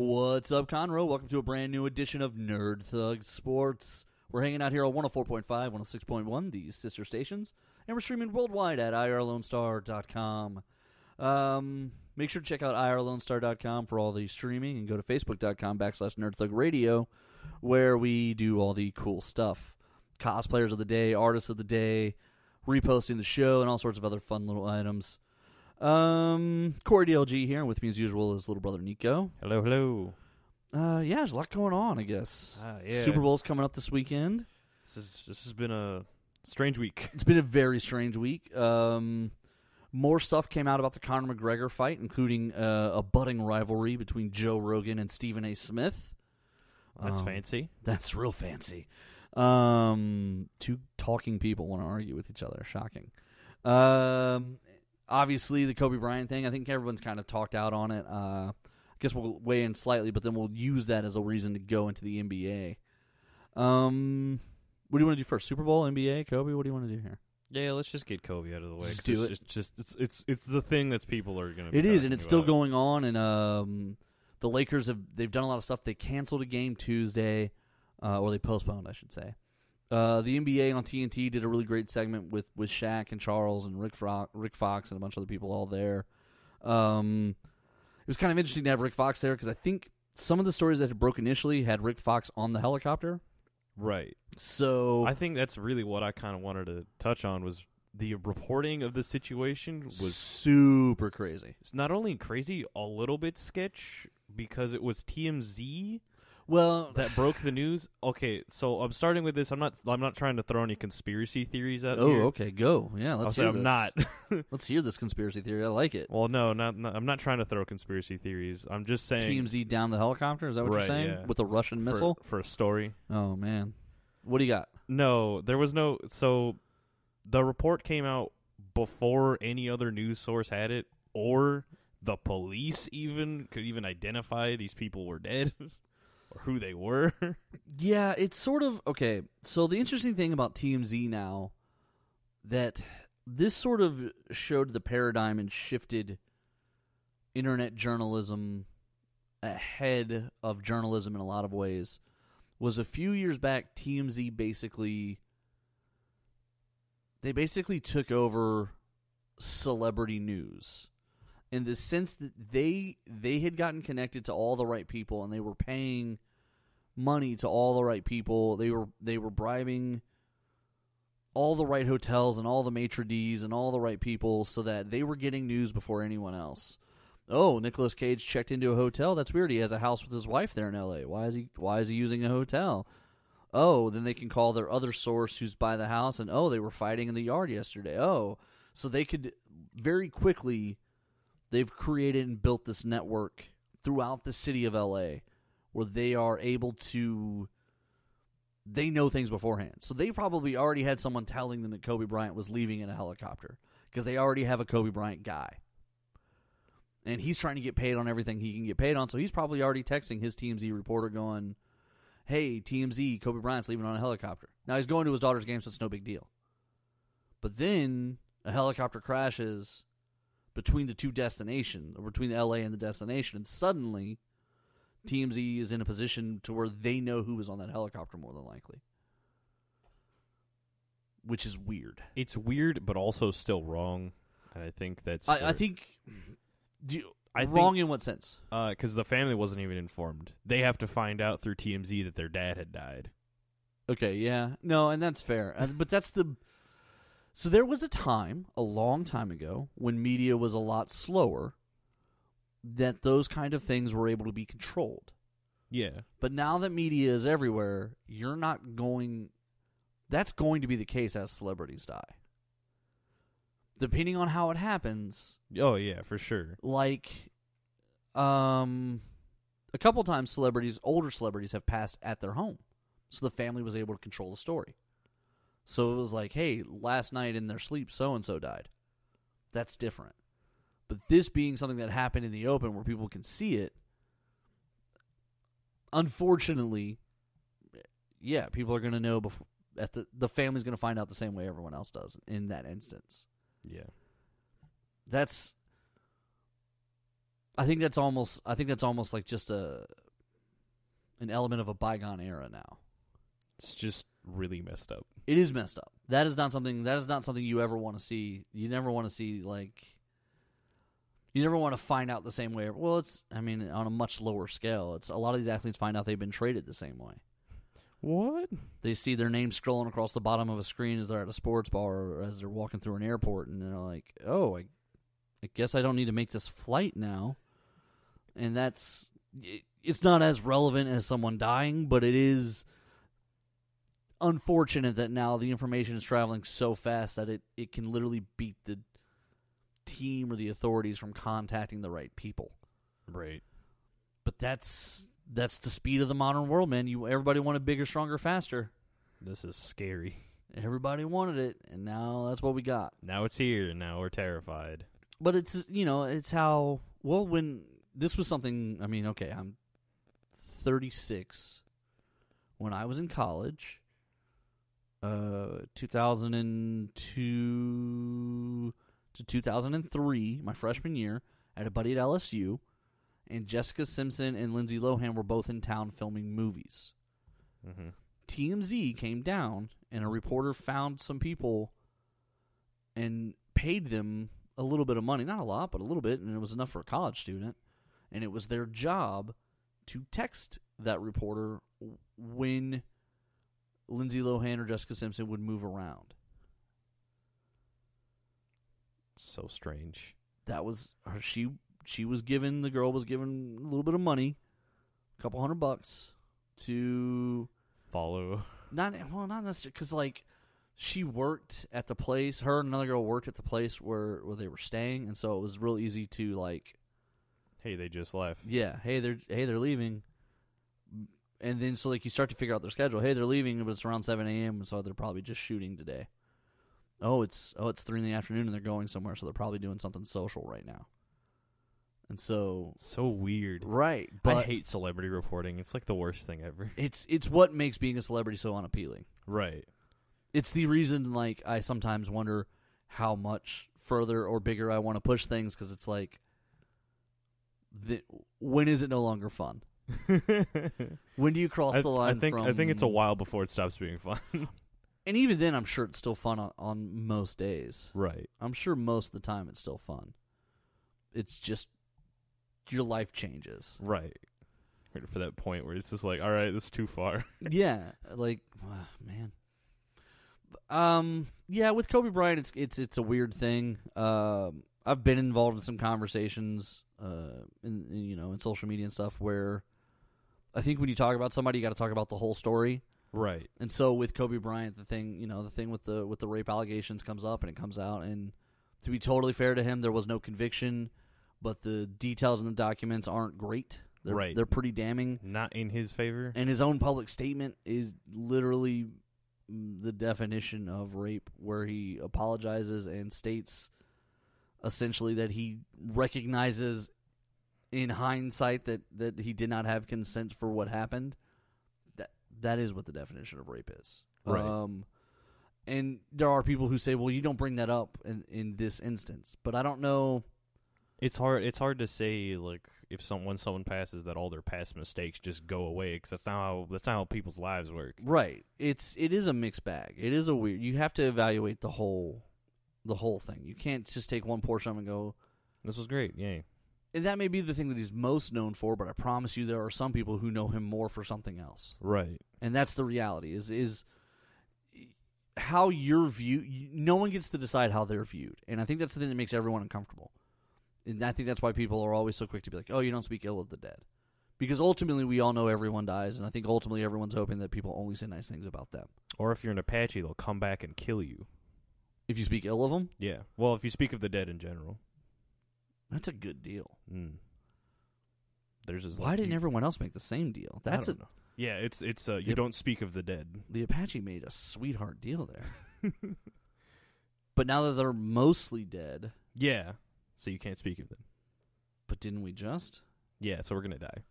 What's up, Conroe? Welcome to a brand new edition of Nerd Thug Sports. We're hanging out here on 104.5, 106.1, these sister stations, and we're streaming worldwide at irlonestar.com. Make sure to check out irlonestar.com for all the streaming, and go to facebook.com/nerdthugradio, where we do all the cool stuff. Cosplayers of the day, artists of the day, reposting the show, and all sorts of other fun little items. Corey DLG here, and with me as usual is little brother Nico. Hello, hello. Yeah, there's a lot going on, I guess. Yeah. Super Bowl's coming up this weekend. This has been a strange week. It's been a very strange week. More stuff came out about the Conor McGregor fight, including a budding rivalry between Joe Rogan and Stephen A. Smith. That's fancy. That's real fancy. Two talking people want to argue with each other. Shocking. Obviously, the Kobe Bryant thing, I think everyone's kind of talked out on it. I guess we'll weigh in slightly, but then we'll use that as a reason to go into the NBA. What do you want to do first? Super Bowl, NBA, Kobe? What do you want to do here? Yeah, let's just get Kobe out of the way. Just do it. It's the thing that people are going to. It is, and it's still going on. And the Lakers they've done a lot of stuff. They canceled a game Tuesday, or they postponed, I should say. The NBA on TNT did a really great segment with Shaq and Charles and Rick Fox and a bunch of other people all there. It was kind of interesting to have Rick Fox there because I think some of the stories that had broke initially had Rick Fox on the helicopter. Right. So I think that's really what I kind of wanted to touch on was the reporting of the situation was super crazy. It's not only crazy, a little bit sketch because it was TMZ. Well, that broke the news. Okay, so I'm starting with this. I'm not trying to throw any conspiracy theories out here. Oh, okay, go. Yeah, let's hear this. I'm not. Let's hear this conspiracy theory. I like it. Well, no, I'm not trying to throw conspiracy theories. I'm just saying TMZ down the helicopter. Is that what you're saying? Yeah. With a Russian missile for a story. Oh man, what do you got? No, there was no. So the report came out before any other news source had it, or the police could even identify these people were dead. Or who they were. Yeah, it's sort of... Okay, so the interesting thing about TMZ now, that this sort of showed the paradigm and shifted internet journalism ahead of journalism in a lot of ways, was a few years back, TMZ basically took over celebrity news. In the sense that they had gotten connected to all the right people and they were paying money to all the right people. They were bribing all the right hotels and all the maitre d's and all the right people so that they were getting news before anyone else. Oh, Nicolas Cage checked into a hotel. That's weird. He has a house with his wife there in L.A. Why is he using a hotel? Oh, then they can call their other source who's by the house and they were fighting in the yard yesterday. Oh, so they could very quickly. They've created and built this network throughout the city of L.A. where they are able to... They know things beforehand. So they probably already had someone telling them that Kobe Bryant was leaving in a helicopter because they already have a Kobe Bryant guy. And he's trying to get paid on everything he can get paid on, so he's probably already texting his TMZ reporter going, hey, TMZ, Kobe Bryant's leaving on a helicopter. Now, he's going to his daughter's game, so it's no big deal. But then a helicopter crashes... between the two destinations, or between the LA and the destination, and suddenly TMZ is in a position to where they know who was on that helicopter more than likely. Which is weird. It's weird, but also still wrong. And I think that's... I think... wrong in what sense? Because the family wasn't even informed. They have to find out through TMZ that their dad had died. Okay, yeah. No, and that's fair. But that's the... So there was a time, a long time ago, when media was a lot slower, that those kind of things were able to be controlled. Yeah. But now that media is everywhere, you're not going... That's going to be the case as celebrities die. Depending on how it happens... Oh, yeah, for sure. Like, a couple times older celebrities have passed at their home. So the family was able to control the story. So it was like, hey, last night in their sleep, so-and-so died. That's different. But this being something that happened in the open where people can see it, unfortunately, yeah, people are going to know before. The family's going to find out the same way everyone else does in that instance. Yeah. That's I think that's almost like just an element of a bygone era now. It's just really messed up. It is messed up. That is not something you ever want to see. You never want to see, like, you never want to find out the same way. Well, it's, I mean, on a much lower scale. It's a lot of these athletes find out they've been traded the same way. What? They see their name scrolling across the bottom of a screen as they're at a sports bar or as they're walking through an airport, and they're like, oh, I guess I don't need to make this flight now. And it's not as relevant as someone dying, but it is unfortunate that now the information is traveling so fast that it can literally beat the team or the authorities from contacting the right people. Right. But that's the speed of the modern world, man. Everybody wanted bigger, stronger, faster. This is scary. Everybody wanted it, and now that's what we got. Now it's here, and now we're terrified. But it's, it's how, well, when this was something, I mean, okay, I'm 36. When I was in college, 2002 to 2003, my freshman year, I had a buddy at LSU, and Jessica Simpson and Lindsay Lohan were both in town filming movies. Mm-hmm. TMZ came down, and a reporter found some people and paid them a little bit of money. Not a lot, but a little bit, and it was enough for a college student. And it was their job to text that reporter when Lindsay Lohan or Jessica Simpson would move around. So strange. That was her. The girl was given a little bit of money, a couple $100 to follow. Not necessarily, because, like, she worked at the place. Her and another girl worked at the place where they were staying, and so it was real easy to, like, hey, they just left. Yeah, hey, they're leaving. And then, so, like, you start to figure out their schedule. Hey, they're leaving, but it's around 7 a.m., so they're probably just shooting today. It's 3 in the afternoon, and they're going somewhere, so they're probably doing something social right now. And so weird. Right. But I hate celebrity reporting. It's like the worst thing ever. It's what makes being a celebrity so unappealing. Right. It's the reason, like, I sometimes wonder how much further or bigger I want to push things, because it's like, when is it no longer fun? When do you cross the line? I think it's a while before it stops being fun. And even then, I'm sure it's still fun on most days. Right. I'm sure most of the time it's still fun. It's just your life changes. Right. For that point where it's just like, all right, this is too far. Yeah. Like, man. Yeah, with Kobe Bryant, it's a weird thing. I've been involved in some conversations, in social media and stuff, where I think when you talk about somebody, you got to talk about the whole story. Right. And so with Kobe Bryant, the thing with the rape allegations comes up and it comes out, and to be totally fair to him, there was no conviction, but the details in the documents aren't great. They're pretty damning. Not in his favor. And his own public statement is literally the definition of rape, where he apologizes and states essentially that he recognizes in hindsight that he did not have consent for what happened. That is what the definition of rape is. Right. And there are people who say, well, you don't bring that up in this instance. But I don't know. It's hard to say, like, if someone passes, that all their past mistakes just go away, because that's not how people's lives work. Right. It is a mixed bag. It is a weird. You have to evaluate the whole thing. You can't just take one portion of it and go, this was great. Yay. And that may be the thing that he's most known for, but I promise you there are some people who know him more for something else. Right. And that's the reality, is how you're viewed. No one gets to decide how they're viewed. And I think that's the thing that makes everyone uncomfortable. And I think that's why people are always so quick to be like, oh, you don't speak ill of the dead. Because ultimately we all know everyone dies, and I think ultimately everyone's hoping that people only say nice things about them. Or if you're an Apache, they'll come back and kill you. If you speak ill of them? Yeah. Well, if you speak of the dead in general. That's a good deal. There's Why didn't everyone else make the same deal? I don't know. Yeah, it's you don't speak of the dead. The Apache made a sweetheart deal there. But now that they're mostly dead. Yeah. So you can't speak of them. But didn't we just? Yeah, so we're going to die.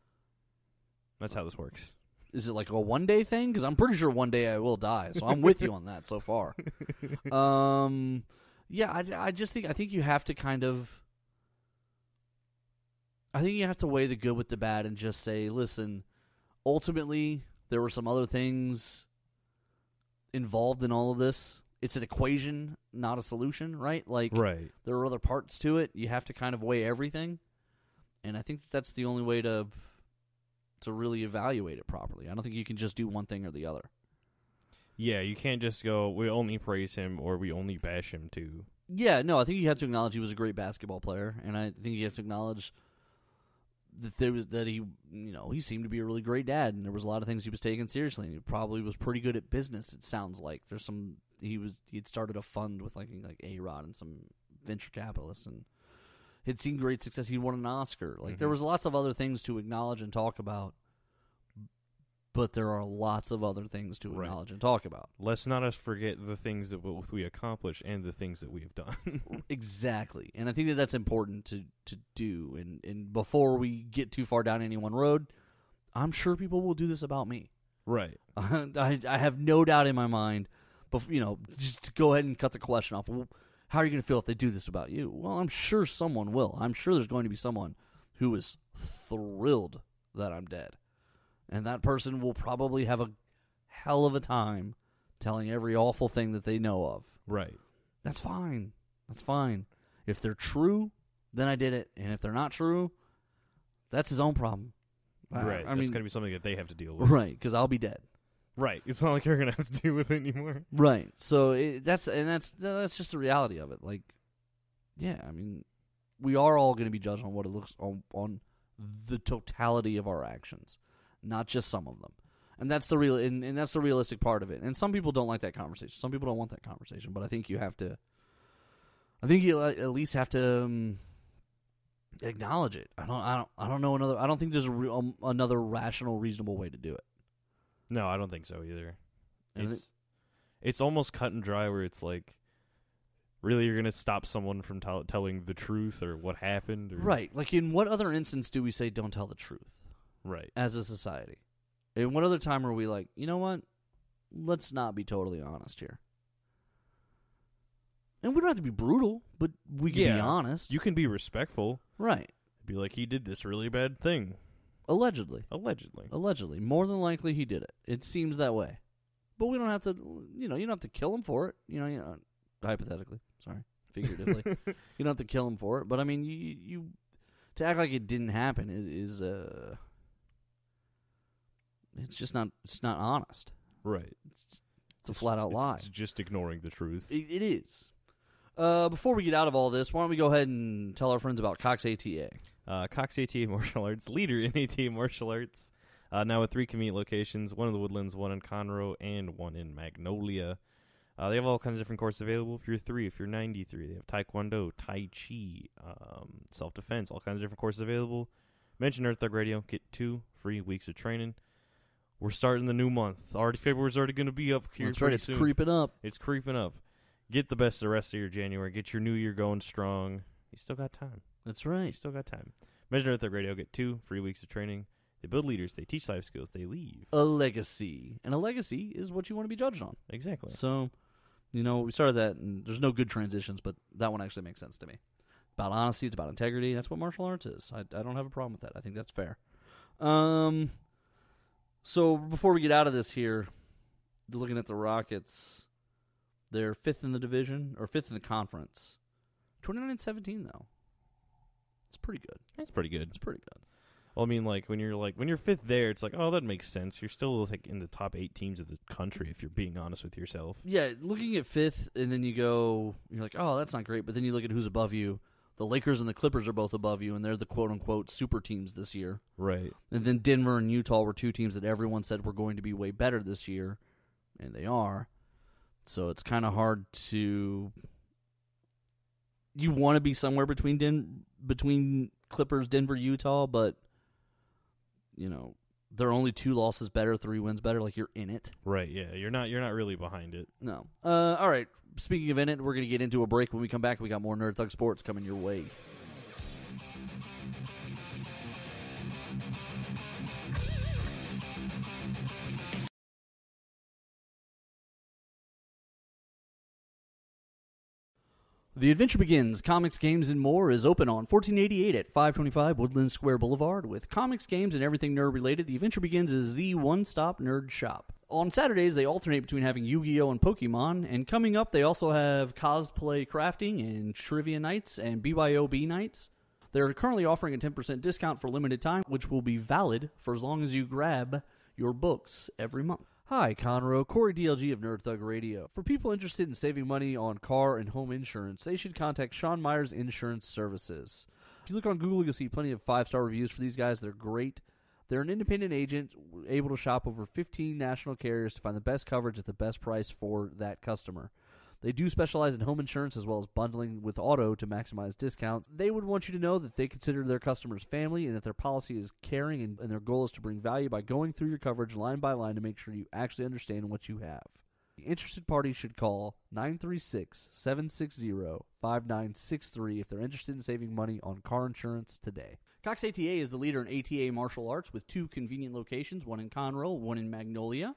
That's how this works. Is it like a one-day thing? Because I'm pretty sure one day I will die, so I'm with you on that so far. Yeah, I think you have to kind of... I think you have to weigh the good with the bad and just say, listen, ultimately, there were some other things involved in all of this. It's an equation, not a solution, right? Like, Right. there are other parts to it. You have to kind of weigh everything. And I think that's the only way to really evaluate it properly. I don't think you can just do one thing or the other. Yeah, you can't just go, we only praise him or we only bash him too. Yeah, no, I think you have to acknowledge he was a great basketball player, and I think you have to acknowledge that he seemed to be a really great dad, and there was a lot of things he was taking seriously, and he probably was pretty good at business. It sounds like he'd started a fund with like A-Rod and some venture capitalists, and he'd seen great success. He won an Oscar. Like there was lots of other things to acknowledge and talk about. But there are lots of other things to acknowledge and talk about. Let's not us forget the things that we accomplish and the things that we have done. Exactly. And I think that's important to do. And before we get too far down any one road, I'm sure people will do this about me. Right. I have no doubt in my mind, but just to go ahead and cut the question off. Well, how are you going to feel if they do this about you? Well, I'm sure someone will. I'm sure there's going to be someone who is thrilled that I'm dead. And that person will probably have a hell of a time telling every awful thing that they know of. Right. That's fine. That's fine. If they're true, then I did it. And if they're not true, that's his own problem. Right. I That's mean, going to be something that they have to deal with. right, because I'll be dead. Right. It's not like you're going to have to deal with it anymore. Right. So that's just the reality of it. Like, yeah, I mean, we are all going to be judged on what it looks on the totality of our actions. Not just some of them, and that's the that's the realistic part of it. And some people don't like that conversation. Some people don't want that conversation. But I think you have to. I think you at least have to acknowledge it. I don't know another. I don't think there's another rational, reasonable way to do it. No, I don't think so either. And It's almost cut and dry where it's like, really, you're going to stop someone from telling the truth or what happened? Or? Right. Like, in what other instance do we say don't tell the truth? Right. As a society. In what other time are we like, you know what? Let's not be totally honest here. And we don't have to be brutal, but we can be honest. You can be respectful. Right. Be like, he did this really bad thing. Allegedly. Allegedly. More than likely he did it. It seems that way. But we don't have to, you don't have to kill him for it. Hypothetically. Sorry. Figuratively. You don't have to kill him for it. But, I mean, you to act like it didn't happen is it's just not, it's not honest. Right. It's a flat-out lie. It's just ignoring the truth. It is. Before we get out of all this, why don't we go ahead and tell our friends about Cox ATA? Cox ATA Martial Arts, leader in ATA Martial Arts. Now with 3 convenient locations, one in the Woodlands, one in Conroe, and one in Magnolia. They have all kinds of different courses available. If you're 3, if you're 93, they have Taekwondo, Tai Chi, self-defense, all kinds of different courses available. Mention Nerd Thug Radio, get 2 free weeks of training. We're starting the new month. February's already going to be up here. That's right. It's soon. creeping up. It's creeping up. Get the best of the rest of your January. Get your new year going strong. You still got time. That's right. You still got time. Mention Nerd Thug Radio, get 2 free weeks of training. They build leaders. They teach life skills. They leave. A legacy. And a legacy is what you want to be judged on. Exactly. So, we started that, and there's no good transitions, but that one actually makes sense to me. About honesty, it's about integrity. That's what martial arts is. I don't have a problem with that. I think that's fair. So before we get out of this here, looking at the Rockets, they're 5th in the division, or 5th in the conference. 29-17, though. It's pretty good. That's pretty good. It's pretty good. Well, I mean, when you're 5th there, it's like, oh, that makes sense. You're still in the top 8 teams of the country if you're being honest with yourself. Yeah, looking at 5th, and then you're like, oh, that's not great. But then you look at who's above you. The Lakers and the Clippers are both above you, and they're the quote-unquote super teams this year. Right. And then Denver and Utah were 2 teams that everyone said were going to be way better this year, and they are. So it's kind of hard to... You want to be somewhere between Clippers, Denver, Utah, but, they're only 2 losses better, 3 wins better. Like, you're in it. Right, yeah. You're not really behind it. No. All right. Speaking of in it, we're going to get into a break. When we come back, we got more Nerd Thug Sports coming your way. The Adventure Begins, Comics, Games, and More is open on 1488 at 525 Woodland Square Boulevard. With comics, games, and everything nerd-related, The Adventure Begins is the one-stop nerd shop. On Saturdays, they alternate between having Yu-Gi-Oh! And Pokemon, and coming up, they also have cosplay crafting and trivia nights and BYOB nights. They're currently offering a 10% discount for limited time, which will be valid for as long as you grab your books every month. Hi, Conroe, Corey DLG of Nerd Thug Radio. For people interested in saving money on car and home insurance, they should contact Sean Myers Insurance Services. If you look on Google, you'll see plenty of 5-star reviews for these guys. They're great. They're an independent agent able to shop over 15 national carriers to find the best coverage at the best price for that customer. They do specialize in home insurance as well as bundling with auto to maximize discounts. They would want you to know that they consider their customers family and that their policy is caring and their goal is to bring value by going through your coverage line by line to make sure you actually understand what you have. The interested parties should call 936-760-5963 if they're interested in saving money on car insurance today. Cox ATA is the leader in ATA martial arts with 2 convenient locations, one in Conroe, one in Magnolia.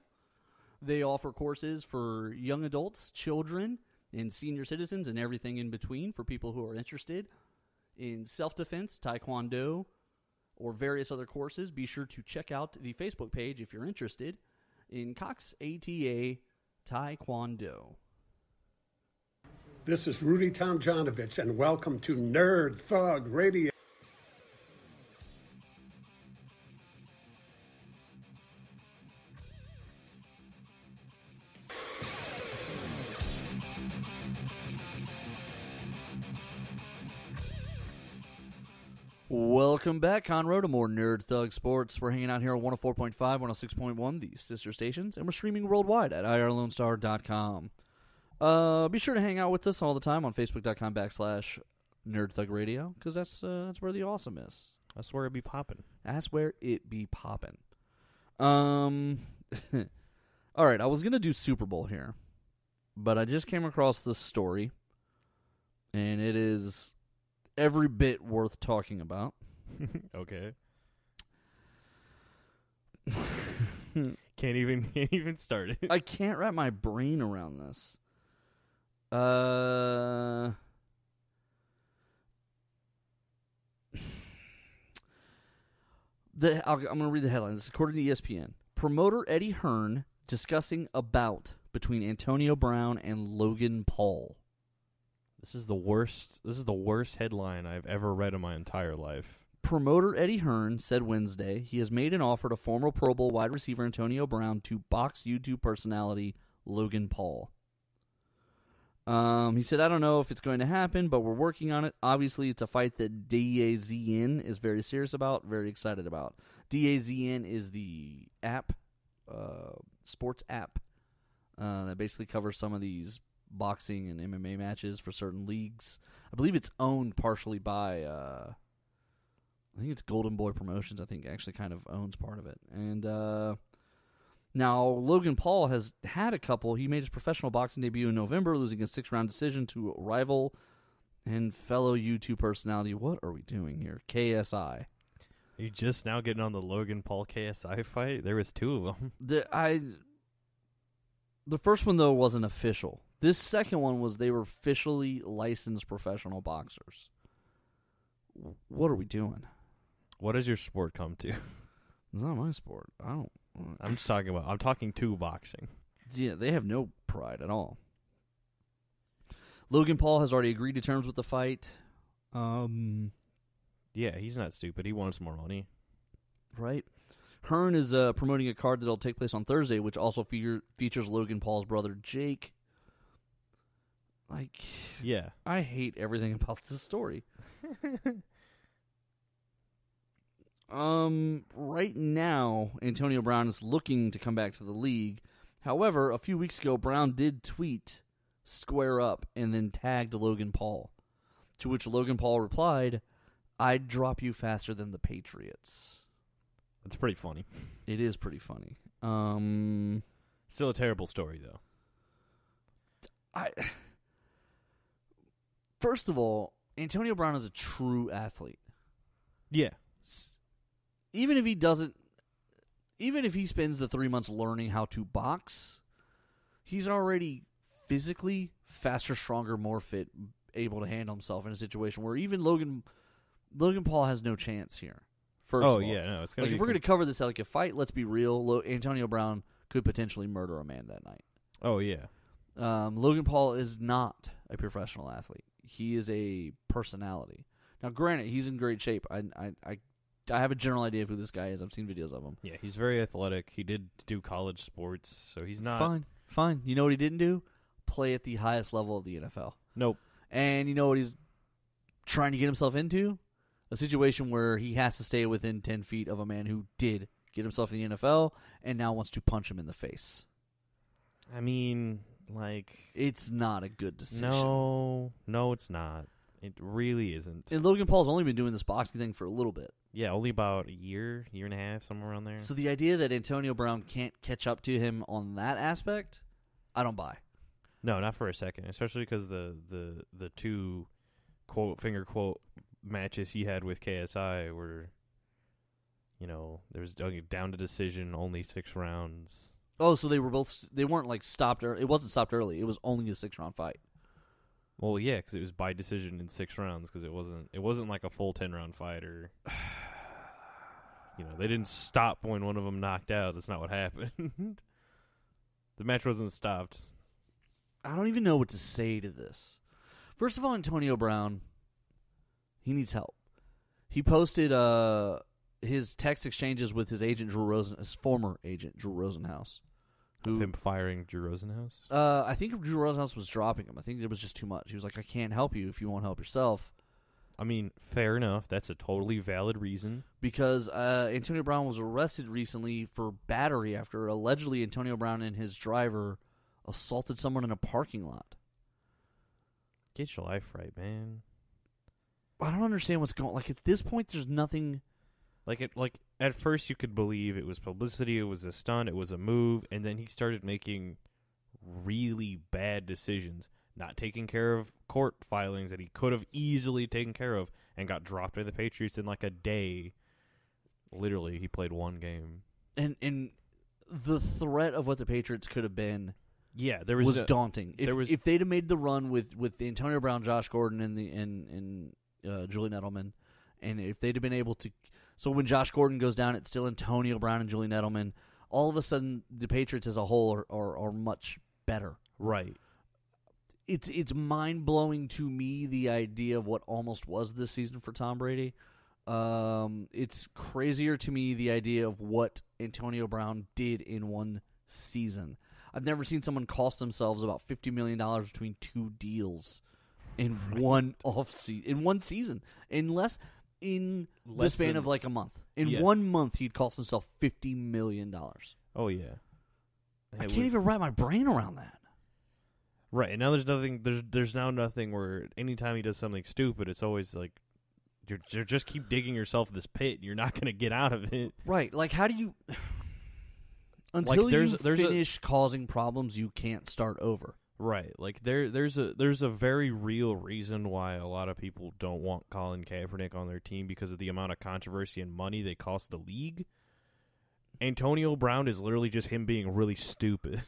They offer courses for young adults, children, and senior citizens, and everything in between for people who are interested in self-defense, taekwondo, or various other courses. Be sure to check out the Facebook page if you're interested in Cox ATA Taekwondo. This is Rudy Tomjanovich, and welcome to Nerd Thug Radio. Welcome back, Conroe, to more Nerd Thug Sports. We're hanging out here on 104.5, 106.1, the sister stations, and we're streaming worldwide at irlonestar.com. Be sure to hang out with us all the time on facebook.com/Nerd Thug Radio, because that's where the awesome is. That's where it be popping. That's where it be popping. All right, I was going to do Super Bowl here, but I just came across this story, and it is every bit worth talking about. Okay. Can't even start it. I can't wrap my brain around this. I'm going to read the headline. This is according to ESPN. Promoter Eddie Hearn discussing a bout between Antonio Brown and Logan Paul. This is the worst headline I've ever read in my entire life. Promoter Eddie Hearn said Wednesday he has made an offer to former Pro Bowl wide receiver Antonio Brown to box YouTube personality Logan Paul. He said, I don't know if it's going to happen, but we're working on it. Obviously, it's a fight that DAZN is very serious about, very excited about. DAZN is the app, sports app, that basically covers some of these boxing and MMA matches for certain leagues. I believe it's owned partially by, I think it's Golden Boy Promotions, I think actually kind of owns part of it. And now Logan Paul has had a couple. He made his professional boxing debut in November, losing a 6-round decision to rival and fellow YouTube personality. What are we doing here? KSI. Are you just now getting on the Logan Paul KSI fight? There was 2 of them. The first one, though, wasn't official. This second one was they were officially licensed professional boxers. What are we doing? What does your sport come to? It's not my sport. I'm talking to boxing. Yeah, they have no pride at all. Logan Paul has already agreed to terms with the fight. Yeah, he's not stupid. He wants more money. Right. Hearn is promoting a card that will take place on Thursday, which also features Logan Paul's brother, Jake. Yeah. I hate everything about this story. Right now, Antonio Brown is looking to come back to the league. However, a few weeks ago, Brown did tweet, "Square up," and then tagged Logan Paul. To which Logan Paul replied, "I'd drop you faster than the Patriots." It's pretty funny. It is pretty funny. Still a terrible story, though. First of all, Antonio Brown is a true athlete. Yeah. Even if he spends the 3 months learning how to box, he's already physically faster, stronger, more fit, able to handle himself in a situation where even Logan Paul has no chance here. First Oh of all. yeah, no, it's gonna Like, be if we're going to cover this like a fight, let's be real. Antonio Brown could potentially murder a man that night. Oh yeah. Logan Paul is not a professional athlete. He is a personality. Now, granted, he's in great shape. I have a general idea of who this guy is. I've seen videos of him. Yeah, he's very athletic. He did do college sports, so he's not. Fine. You know what he didn't do? Play at the highest level of the NFL. Nope. And you know what he's trying to get himself into? A situation where he has to stay within 10 feet of a man who did get himself in the NFL and now wants to punch him in the face. I mean, like, It's not a good decision. no, it's not. It really isn't. And Logan Paul's only been doing this boxing thing for a little bit. Yeah, only about a year and a half, somewhere around there. So the idea that Antonio Brown can't catch up to him on that aspect, I don't buy. No, not for a second. Especially because the two quote finger quote matches he had with KSI were, there was down to decision, only 6 rounds. Oh, so they weren't like stopped. It wasn't stopped early. It was only a 6-round fight. Well, yeah, because it was by decision in 6 rounds. Because it wasn't like a full 10-round fight, or they didn't stop when one of them knocked out. That's not what happened. The match wasn't stopped. I don't even know what to say to this. First of all, Antonio Brown, he needs help. He posted his text exchanges with his former agent Drew Rosenhaus. Of him firing Drew Rosenhaus? I think Drew Rosenhaus was dropping him. I think it was just too much. He was like, I can't help you if you won't help yourself. I mean, fair enough. That's a totally valid reason. Because Antonio Brown was arrested recently for battery after allegedly Antonio Brown and his driver assaulted someone in a parking lot. Get your life right, man. I don't understand what's going on. Like, at this point, there's nothing. Like at first you could believe it was publicity, it was a stunt, it was a move, and then he started making really bad decisions, not taking care of court filings that he could have easily taken care of, and got dropped by the Patriots in like a day. Literally, he played 1 game. And the threat of what the Patriots could have been, yeah, was daunting. If they'd have made the run with Antonio Brown, Josh Gordon, and Julian Edelman, and if they'd have been able to. So when Josh Gordon goes down, it's still Antonio Brown and Julian Edelman. All of a sudden, the Patriots as a whole are much better. Right. It's mind-blowing to me, the idea of what almost was this season for Tom Brady. It's crazier to me, the idea of what Antonio Brown did in 1 season. I've never seen someone cost themselves about $50 million between 2 deals in one season. In the span of like a month. In 1 month, he'd cost himself $50 million. Oh, yeah. I can't even wrap my brain around that. Right, and now there's nothing. There's now nothing where anytime he does something stupid, it's always like you're just keep digging yourself in this pit. And you're not going to get out of it. Right, like how do you until you finish causing problems, you can't start over. Right, like there's a very real reason why a lot of people don't want Colin Kaepernick on their team because of the amount of controversy and money they cost the league. Antonio Brown is literally just him being really stupid.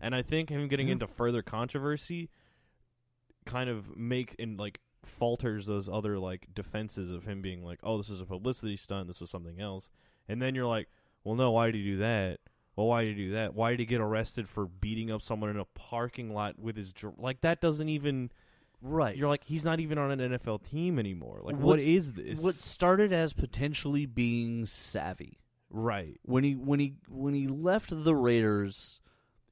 And I think him getting into further controversy kind of falters those other defenses of him being like, oh, this is a publicity stunt, this was something else. And then you're like, well, no, why did he do that? Well, why did he do that? Why did he get arrested for beating up someone in a parking lot with his that doesn't even right. You're like, he's not even on an NFL team anymore. Like, what is this? What started as potentially being savvy, right? When he left the Raiders,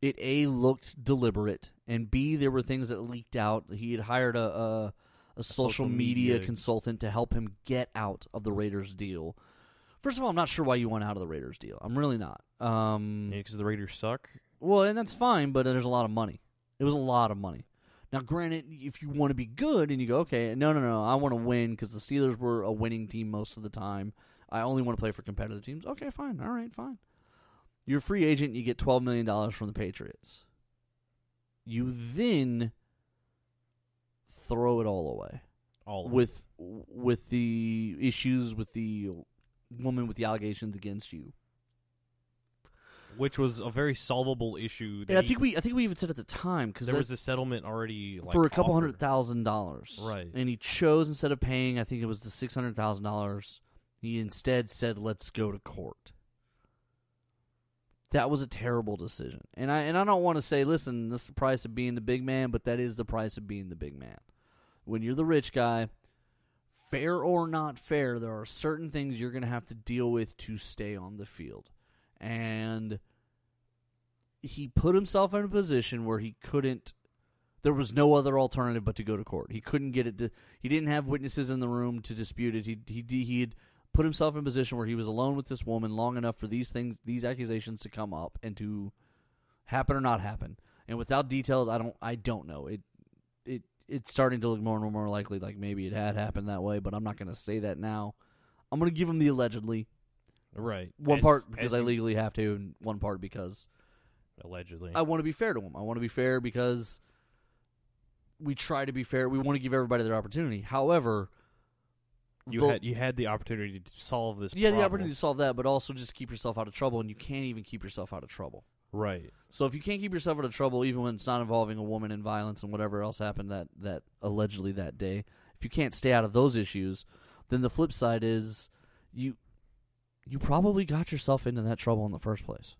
it A, looked deliberate, and B, there were things that leaked out. He had hired a social media consultant to help him get out of the Raiders deal. First of all, I'm not sure why you want out of the Raiders deal. I'm really not. Because the Raiders suck? Well, and that's fine, but there's a lot of money. It was a lot of money. Now, granted, if you want to be good and you go, okay, no, I want to win because the Steelers were a winning team most of the time. I only want to play for competitive teams. Okay, fine. All right, fine. You're a free agent. You get $12 million from the Patriots. You then throw it all away. With the issues with the woman with the allegations against you. which was a very solvable issue. And I think we even said at the time because there was a settlement already for a couple offered. $100,000, Right? And he chose, instead of paying, I think it was the $600,000, he instead said, "Let's go to court." That was a terrible decision, and I don't want to say, listen, that's the price of being the big man, but that is the price of being the big man. When you're the rich guy, fair or not fair, there are certain things you're going to have to deal with to stay on the field. And he put himself in a position where he couldn't, there was no other alternative but to go to court. He couldn't get it he didn't have witnesses in the room to dispute it. He had put himself in a position where he was alone with this woman long enough for these accusations to come up and to happen or not happen. And without details, I don't know. It's starting to look more and more likely like maybe it had happened that way, but I'm not going to say that now. I'm going to give him the allegedly. Right. One part because I legally have to, and one part because allegedly I want to be fair to him. I want to be fair because we try to be fair. We want to give everybody their opportunity. However, you had the opportunity to solve this. Yeah, the opportunity to solve that, but also just keep yourself out of trouble, and you can't even keep yourself out of trouble. Right. So if you can't keep yourself out of trouble, even when it's not involving a woman and violence and whatever else happened that allegedly that day, if you can't stay out of those issues, then the flip side is you probably got yourself into that trouble in the first place.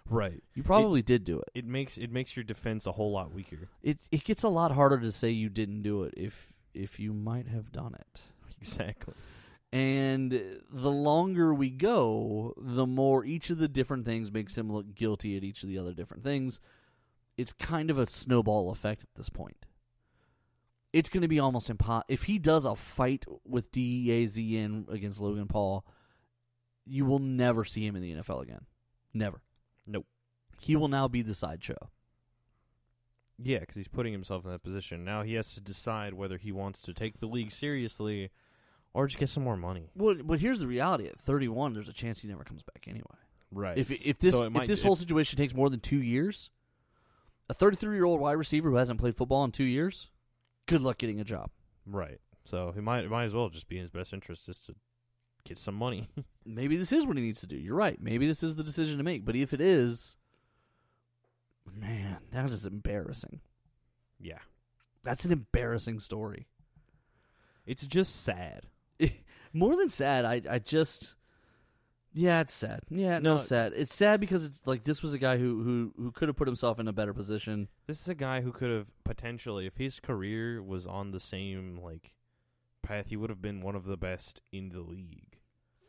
Right. You probably did do it. It makes your defense a whole lot weaker. It gets a lot harder to say you didn't do it if you might have done it. Exactly. And the longer we go, the more each of the different things makes him look guilty at each of the other different things. It's kind of a snowball effect at this point. It's going to be almost impossible. If he does a fight with DEAZN against Logan Paul, you will never see him in the NFL again. Never. Nope. He will now be the sideshow. Yeah, because he's putting himself in that position. Now he has to decide whether he wants to take the league seriously or just get some more money. Well, but here's the reality: at 31, there's a chance he never comes back anyway. Right. If this whole situation takes more than 2 years, a 33-year-old wide receiver who hasn't played football in 2 years, good luck getting a job. Right. So he might as well just be in his best interest just to get some money. Maybe this is what he needs to do. You're right. Maybe this is the decision to make. But if it is, man, that is embarrassing. Yeah. That's an embarrassing story. It's just sad. More than sad, I just... Yeah, it's sad. Yeah, no, it's sad. It's sad because it's like this was a guy who could have put himself in a better position. This is a guy who could have potentially, if his career was on the same path, he would have been one of the best in the league.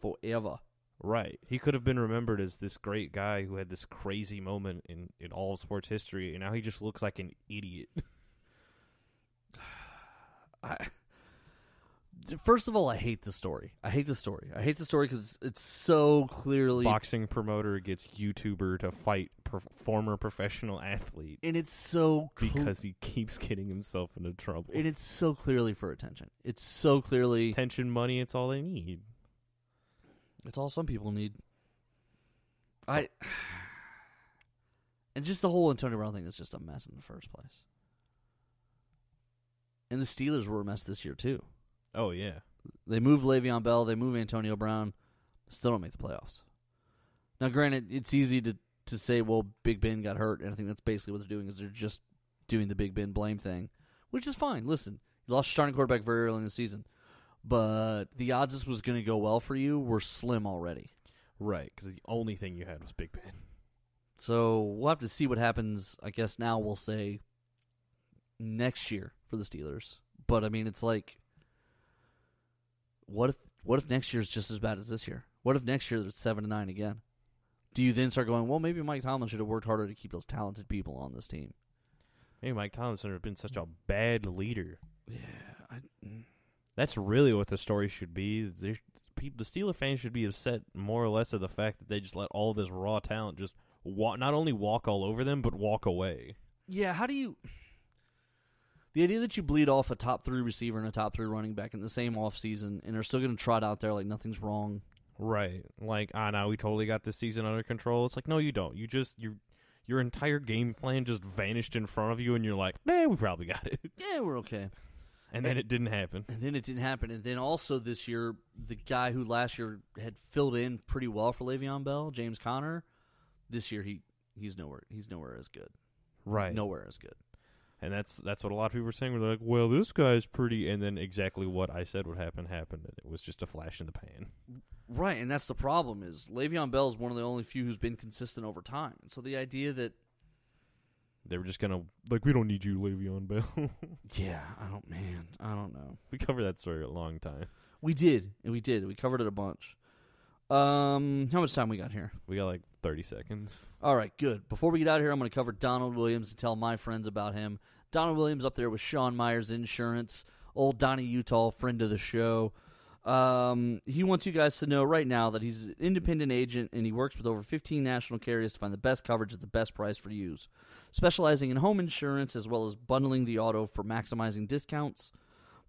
Forever. Right. He could have been remembered as this great guy who had this crazy moment in all of sports history, and now he just looks like an idiot. First of all, I hate the story. I hate the story because it's so clearly... Boxing promoter gets YouTuber to fight former professional athlete. And it's so... because he keeps getting himself into trouble. And it's so clearly for attention. It's so clearly... Attention, money, it's all they need. It's all some people need. And just the whole Antonio Brown thing is just a mess in the first place. And the Steelers were a mess this year, too. Oh, yeah. They moved Le'Veon Bell. They moved Antonio Brown. Still don't make the playoffs. Now, granted, it's easy to say, well, Big Ben got hurt, and I think that's basically what they're doing is they're just doing the Big Ben blame thing, which is fine. Listen, you lost your starting quarterback very early in the season, but the odds this was going to go well for you were slim already. Right, because the only thing you had was Big Ben. So we'll have to see what happens, I guess now we'll say, next year for the Steelers. But, I mean, it's like... What if next year is just as bad as this year? What if next year it's 7-9 again? Do you then start going, well, maybe Mike Tomlin should have worked harder to keep those talented people on this team? Maybe Mike Tomlin should have been such a bad leader. Yeah. That's really what the story should be. The Steelers fans should be upset more or less of the fact that they just let all this raw talent just not only walk all over them, but walk away. Yeah, how do you... The idea that you bleed off a top 3 receiver and a top 3 running back in the same offseason and are still going to trot out there like nothing's wrong. Right. Like, now we totally got this season under control. It's like, no, you don't. Your entire game plan just vanished in front of you, and you're like, we probably got it. Yeah, we're okay. And then it didn't happen. And then also this year, the guy who last year had filled in pretty well for Le'Veon Bell, James Conner, This year he's nowhere as good. Right. Nowhere as good. And that's what a lot of people were saying. They're like, well, this guy's pretty, and then exactly what I said would happen happened, and it was just a flash in the pan. Right, and that's the problem is Le'Veon Bell is one of the only few who's been consistent over time. And so the idea that they were just going to, like, we don't need you, Le'Veon Bell. yeah, I don't know. We covered that story a long time. We did. We covered it a bunch. How much time we got here? We got like 30 seconds. All right, good. Before we get out of here, I'm going to cover Donald Williams and tell my friends about him. Donald Williams up there with Sean Myers Insurance, old Donnie Utah, friend of the show. He wants you guys to know right now that he's an independent agent and he works with over 15 national carriers to find the best coverage at the best price for you. Specializing in home insurance as well as bundling the auto for maximizing discounts.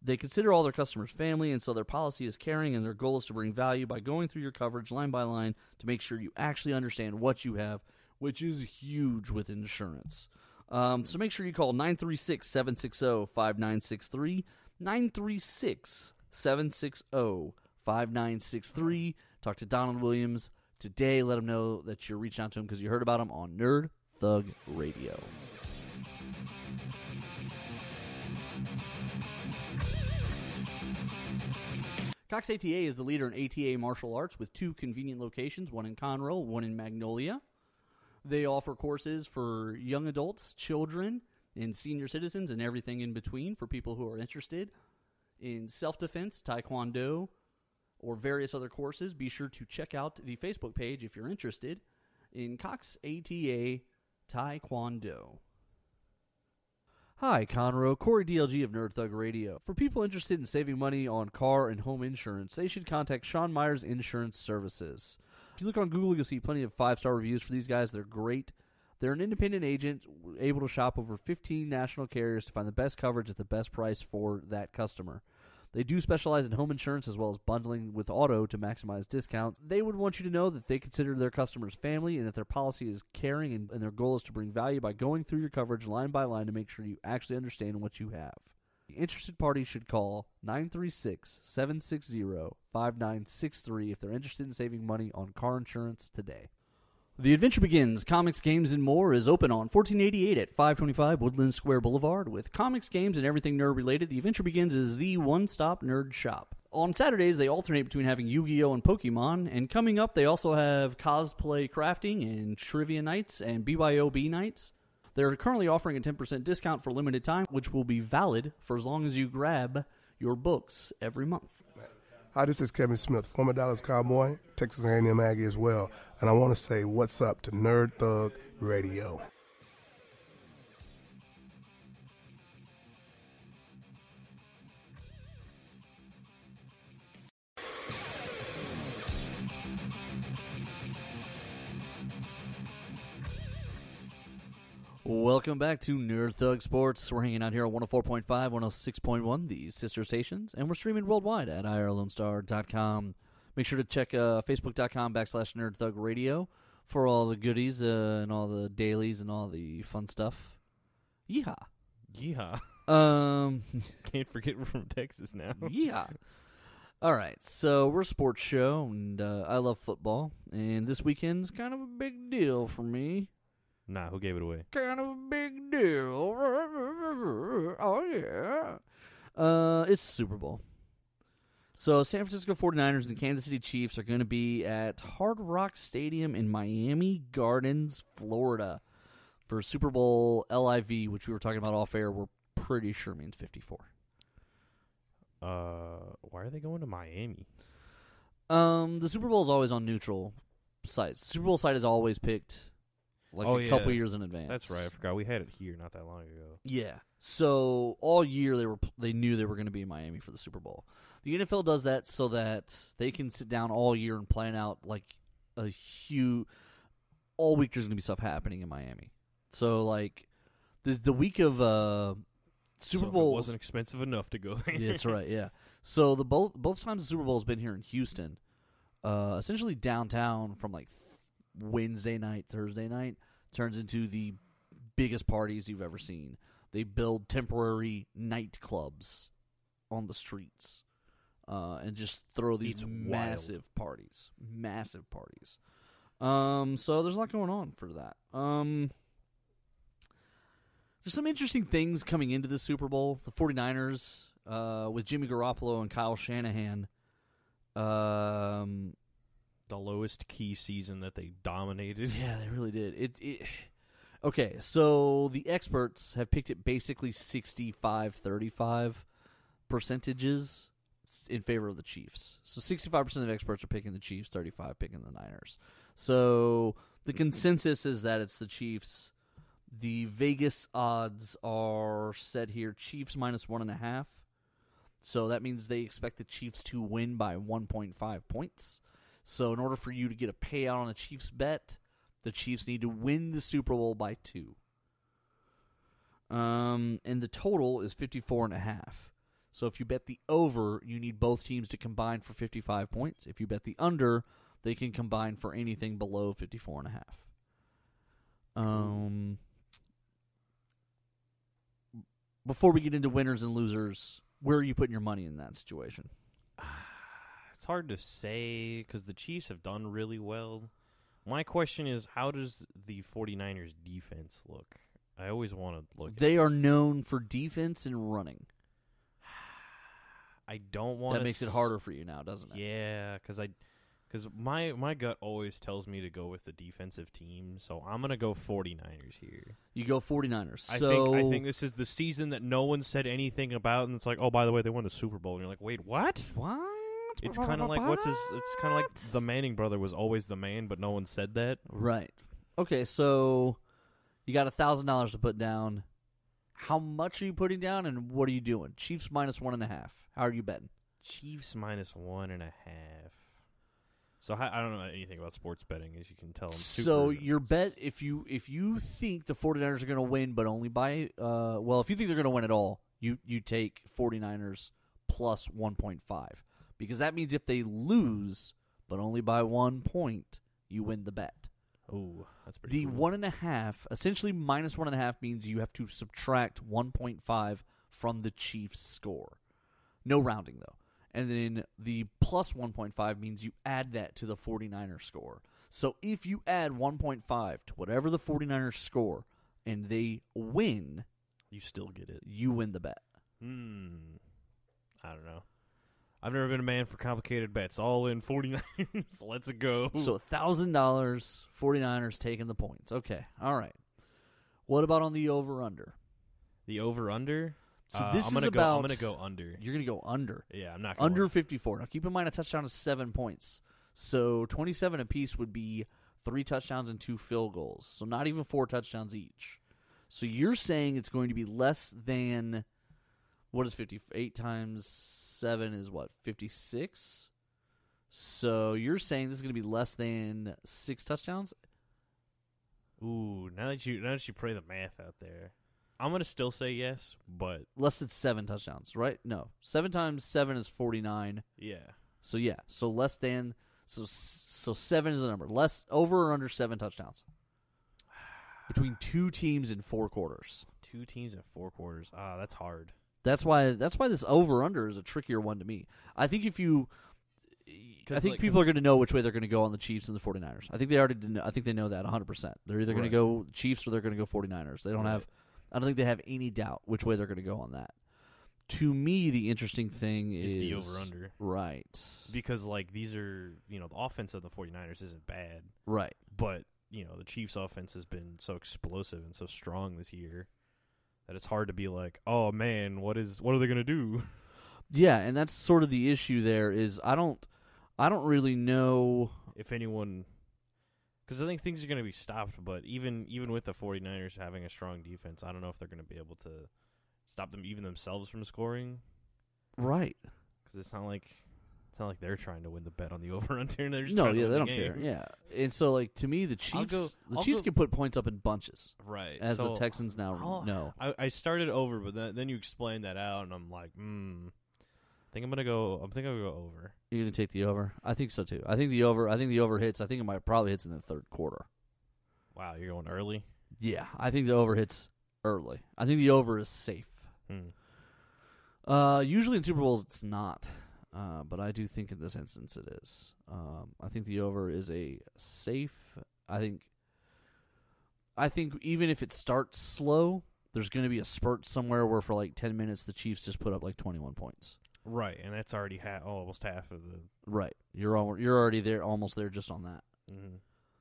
They consider all their customers family, and so their policy is caring, and their goal is to bring value by going through your coverage line by line to make sure you actually understand what you have, which is huge with insurance. So make sure you call 936-760-5963, 936-760-5963. Talk to Donald Williams today. Let him know that you're reaching out to him because you heard about him on Nerd Thug Radio. Cox ATA is the leader in ATA martial arts with 2 convenient locations, one in Conroe, one in Magnolia. They offer courses for young adults, children, and senior citizens, and everything in between for people who are interested in self-defense, taekwondo, or various other courses. Be sure to check out the Facebook page if you're interested in Cox ATA Taekwondo. Hi, Conroe. Corey DLG of Nerd Thug Radio. For people interested in saving money on car and home insurance, they should contact Sean Myers Insurance Services. If you look on Google, you'll see plenty of 5-star reviews for these guys. They're great. They're an independent agent able to shop over 15 national carriers to find the best coverage at the best price for that customer. They do specialize in home insurance as well as bundling with auto to maximize discounts. They would want you to know that they consider their customers family and that their policy is caring and their goal is to bring value by going through your coverage line by line to make sure you actually understand what you have. The interested party should call 936-760-5963 if they're interested in saving money on car insurance today. The Adventure Begins Comics, Games, and More is open on 1488 at 525 Woodland Square Boulevard. With comics, games, and everything nerd-related, The Adventure Begins is the one-stop nerd shop. On Saturdays, they alternate between having Yu-Gi-Oh! And Pokemon, and coming up, they also have cosplay crafting and trivia nights and BYOB nights. They're currently offering a 10% discount for limited time, which will be valid for as long as you grab your books every month. Hi, this is Kevin Smith, former Dallas Cowboy, Texas A&M Aggie as well, and I want to say what's up to Nerd Thug Radio. Welcome back to Nerd Thug Sports. We're hanging out here on 104.5, 106.1, the sister stations, and we're streaming worldwide at IRLoneStar.com. Make sure to check Facebook.com/Nerd Thug Radio for all the goodies and all the dailies and all the fun stuff. Yeehaw. Yeehaw. Can't forget we're from Texas now. Yeah. All right, so we're a sports show, and I love football, and this weekend's kind of a big deal for me. Nah, who gave it away? Kind of a big deal. Oh, yeah. It's the Super Bowl. So San Francisco 49ers and Kansas City Chiefs are going to be at Hard Rock Stadium in Miami Gardens, Florida for Super Bowl LIV, which we were talking about off air. We're pretty sure means 54. Why are they going to Miami? The Super Bowl is always on neutral sites. The Super Bowl site is always picked a couple years in advance. That's right. I forgot we had it here not that long ago. Yeah. So all year they knew they were going to be in Miami for the Super Bowl. The NFL does that so that they can sit down all year and plan out like a huge. All week there's going to be stuff happening in Miami. So like the week of Super Bowl wasn't expensive enough to go there. Yeah, that's right. Yeah. So both times the Super Bowl has been here in Houston, essentially downtown from like Wednesday night, Thursday night, turns into the biggest parties you've ever seen. They build temporary nightclubs on the streets and just throw these massive parties. Massive parties. So there's a lot going on for that. There's some interesting things coming into the Super Bowl. The 49ers, with Jimmy Garoppolo and Kyle Shanahan. The lowest key season that they dominated. Yeah, they really did. Okay, so the experts have picked it basically 65-35 percentages in favor of the Chiefs. So 65% of experts are picking the Chiefs, 35 picking the Niners. So the consensus is that it's the Chiefs. The Vegas odds are set here, Chiefs minus 1.5. So that means they expect the Chiefs to win by 1.5 points. So in order for you to get a payout on a Chiefs bet, the Chiefs need to win the Super Bowl by 2. And the total is 54.5. So if you bet the over, you need both teams to combine for 55 points. If you bet the under, they can combine for anything below 54.5. Before we get into winners and losers, where are you putting your money in that situation? It's hard to say because the Chiefs have done really well. My question is, how does the 49ers defense look? I always want to look They at are this. known for defense and running. I don't want That makes it harder for you now, doesn't it? Yeah, because my gut always tells me to go with the defensive team, so I'm gonna go 49ers here. You go 49ers. I So think this is the season that no one said anything about, and it's like, oh, by the way, they won the Super Bowl, and you're like, wait, what? What? It's kind of like It's kind of like the Manning brother was always the man, but no one said that. Right. Okay, so you got $1,000 to put down. How much are you putting down, and what are you doing? Chiefs minus 1.5. How are you betting? Chiefs minus 1.5. So I don't know anything about sports betting, as you can tell. So your bet, if you think the 49ers are going to win, but only by if you think they're going to win at all, you take 49ers plus 1.5, because that means if they lose, but only by 1 point, you win the bet. Oh, that's pretty The cool. 1.5, essentially minus 1.5, means you have to subtract 1.5 from the Chiefs' score. No rounding, though. And then the plus 1.5 means you add that to the 49ers score. So if you add 1.5 to whatever the 49ers score and they win, You still get it. you win the bet. I don't know. I've never been a man for complicated bets. All in 49ers. Let's go. So $1,000, 49ers taking the points. Okay, all right. What about on the over-under? The over-under? So this I'm gonna is about... I'm going to go under. You're going to go under. Yeah, I'm not going Under 54. Now, keep in mind a touchdown is 7 points. So 27 apiece would be 3 touchdowns and 2 field goals. So not even 4 touchdowns each. So you're saying it's going to be less than, what is 58 times 7 is what, 56? So you're saying this is going to be less than 6 touchdowns? Ooh, now that you play the math out there, I'm going to still say yes, but Less than 7 touchdowns, right? No. 7 times 7 is 49. yeah. So yeah, so less than, so 7 is the number. Less, over or under 7 touchdowns between 2 teams in 4 quarters. 2 teams in 4 quarters. Ah, that's hard. That's why this over under is a trickier one to me. I think people are going to know which way they're going to go on the Chiefs and the 49ers. I think they already know, I think they know that 100%. They're either going to go Chiefs or they're going to go 49ers. They don't have, I don't think they have any doubt which way they're going to go on that. To me, the interesting thing is the over-under. Right. Because, like, these are, the offense of the 49ers isn't bad. Right. But, the Chiefs' offense has been so explosive and so strong this year that it's hard to be like, oh, man, what are they going to do? Yeah, and that's sort of the issue there is I don't really know If anyone... Because I think things are going to be stopped, but even with the 49ers having a strong defense, I don't know if they're going to be able to stop them even themselves from scoring. right. Because it's not like they're trying to win the bet on the over-under. They're just No, trying to yeah, win they the don't game. care. Yeah, and so like to me, the Chiefs, can put points up in bunches, Right. as so the Texans now know. I started over, but then you explained that out, and I'm like, I think I'm gonna go over. You're gonna take the over. I think so too. I think the over hits. I think it might probably hits in the third quarter. Wow, you're going early. Yeah, I think the over hits early. I think the over is safe. Usually in Super Bowls it's not. but I do think in this instance it is. I think the over is a safe. I think even if it starts slow, there's going to be a spurt somewhere where for like 10 minutes the Chiefs just put up like 21 points. Right, and that's already almost half of the. Right, you're already there, almost there, just on that. Mm-hmm.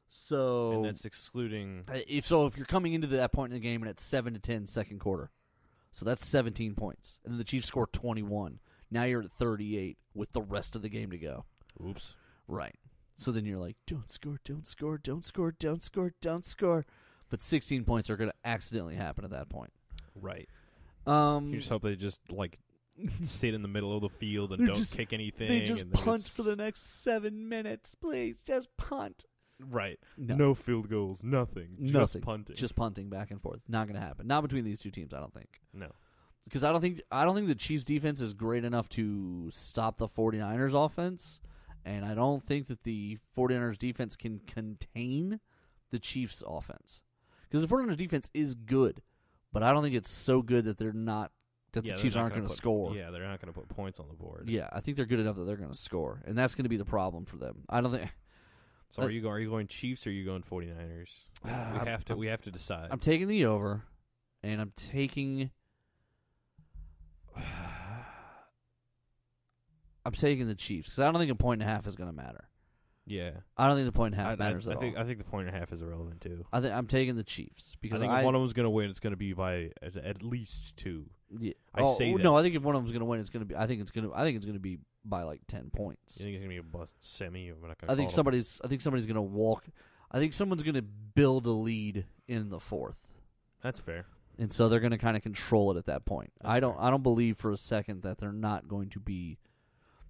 So, and that's excluding. If you're coming into that point in the game and it's 7-10 second quarter, so that's 17 points, and then the Chiefs score 21. Now you're at 38 with the rest of the game to go. Oops. Right. So then you're like, don't score, don't score, don't score, don't score, don't score. But 16 points are going to accidentally happen at that point. Right. You just hope they just like sit in the middle of the field and don't kick anything. They just punt for the next 7 minutes. Please, just punt. Right. No. No field goals, nothing. Just punting. Just punting back and forth. Not going to happen. Not between these two teams, I don't think. No. Because I don't think the Chiefs' defense is great enough to stop the 49ers' offense, and I don't think that the 49ers' defense can contain the Chiefs' offense. Because the 49ers' defense is good, but I don't think it's so good that the Chiefs aren't going to score. Yeah, they're not going to put points on the board. Yeah, I think they're good enough that they're going to score, and that's going to be the problem for them. I don't think. So are you going Chiefs or are you going 49ers? We have to decide. I'm taking the over, and I'm taking the Chiefs because I don't think a point and a half is going to matter. Yeah, I don't think the point and a half matters at all. I think the point and a half is irrelevant too. I'm taking the Chiefs because I think if one of them's going to win, it's going to be by at least 2. Yeah. I say that. No, I think if one of them's going to win, it's going to be. I think it's going to be by like 10 points. You think it's going to be a bust semi? I think somebody's going to walk. I think someone's going to build a lead in the fourth. That's fair. And so they're going to kind of control it at that point. That's I don't believe for a second that they're not going to be.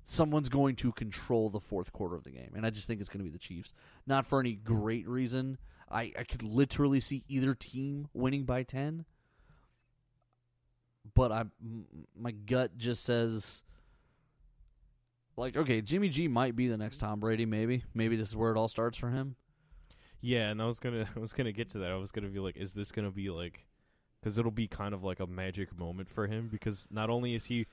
Someone's going to control the fourth quarter of the game, and I just think it's going to be the Chiefs. Not for any great reason. I could literally see either team winning by 10, but my gut just says, like, okay, Jimmy G might be the next Tom Brady. Maybe this is where it all starts for him. Yeah, and I was gonna get to that. I was gonna be like, is this gonna be like? Because it'll be kind of like a magic moment for him. Because not only was he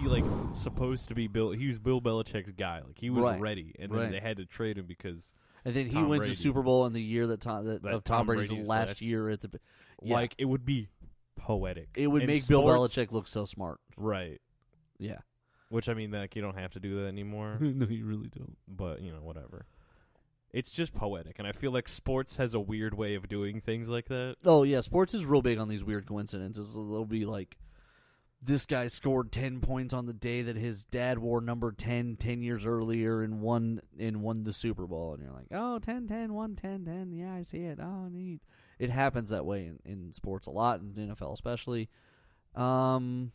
like supposed to be he was Bill Belichick's guy. Like he was ready, and then they had to trade him because. And then he wins the Super Bowl in the year of Tom Brady's last year at the. Yeah. Like it would be poetic. It would make Bill Belichick look so smart. Right. Yeah. Which I mean, like you don't have to do that anymore. No, you really don't. But whatever. It's just poetic, and I feel like sports has a weird way of doing things like that. Oh, yeah, sports is real big on these weird coincidences. They'll be like, this guy scored 10 points on the day that his dad wore number 10 years earlier and won the Super Bowl. And you're like, oh, 10-10, 1-10-10. Yeah, I see it. Oh, neat. It happens that way in sports a lot, in the NFL especially. Andy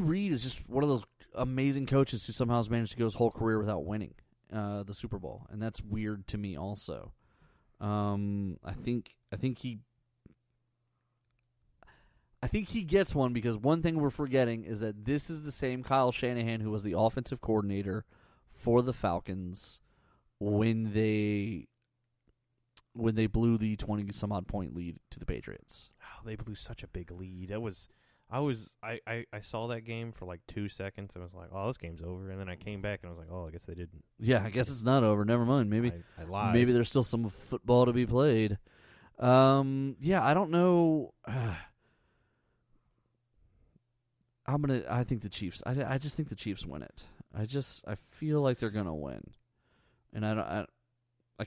Reid is just one of those amazing coaches who somehow has managed to go his whole career without winning the Super Bowl, and that's weird to me also. I think he gets one because one thing we're forgetting is that this is the same Kyle Shanahan who was the offensive coordinator for the Falcons when they blew the 20-some-odd point lead to the Patriots. Oh, they blew such a big lead. I saw that game for like 2 seconds and I was like, oh, this game's over. And then I came back and I was like, oh, I guess they didn't. Yeah, I guess it's not over. Never mind. Maybe I lied. Maybe there's still some football to be played. Yeah, I don't know. I think the Chiefs. I just think the Chiefs win it. I feel like they're gonna win, and I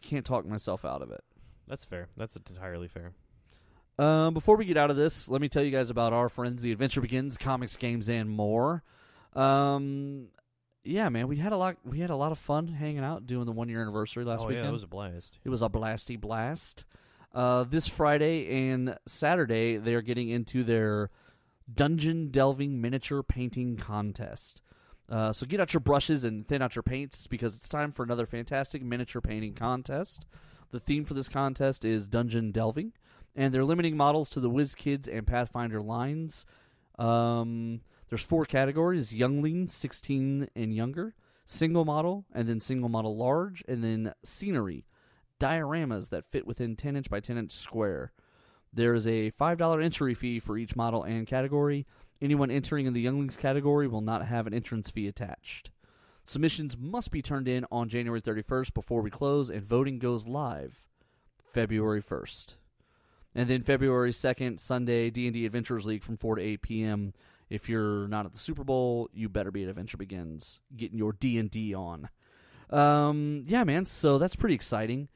can't talk myself out of it. That's fair. That's entirely fair. Before we get out of this, let me tell you guys about our friends, The Adventure Begins, comics, games, and more. Yeah, man, we had a lot of fun hanging out doing the 1-year anniversary last weekend. Yeah, it was a blast. It was a blasty blast. This Friday and Saturday, they are getting into their dungeon delving miniature painting contest. So get out your brushes and thin out your paints because it's time for another fantastic miniature painting contest. The theme for this contest is dungeon delving, and they're limiting models to the WizKids and Pathfinder lines. There's 4 categories: youngling, 16 and younger, single model, and then single model large, and then scenery, dioramas that fit within 10 inch by 10 inch square. There is a $5 entry fee for each model and category, Anyone entering in the Younglings category will not have an entrance fee attached. Submissions must be turned in on January 31st before we close, and voting goes live February 1st. And then February 2nd, Sunday, D&D Adventurers League from 4 to 8 p.m. If you're not at the Super Bowl, you better be at Adventure Begins, getting your D&D on. Yeah, man, so that's pretty exciting.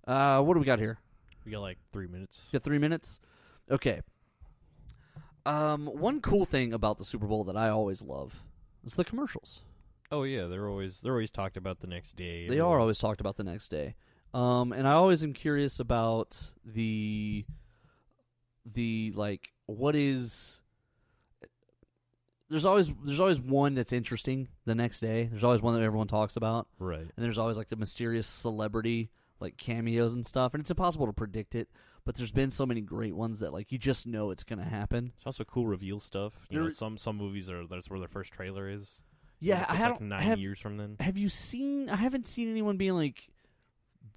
What do we got here? We got like 3 minutes. You got 3 minutes? Okay. One cool thing about the Super Bowl that I always love is the commercials. Oh yeah, they're always talked about the next day. They are always talked about the next day. And I always am curious about the like what is. There's always one that's interesting the next day. There's always one that everyone talks about. Right. And there's always like the mysterious celebrity like cameos and stuff, and it's impossible to predict it. But there's been so many great ones that like you just know it's gonna happen. It's also cool reveal stuff. You know, some movies that's where their first trailer is. Yeah, it's like 9 years from then. Have you seen? I haven't seen anyone being like,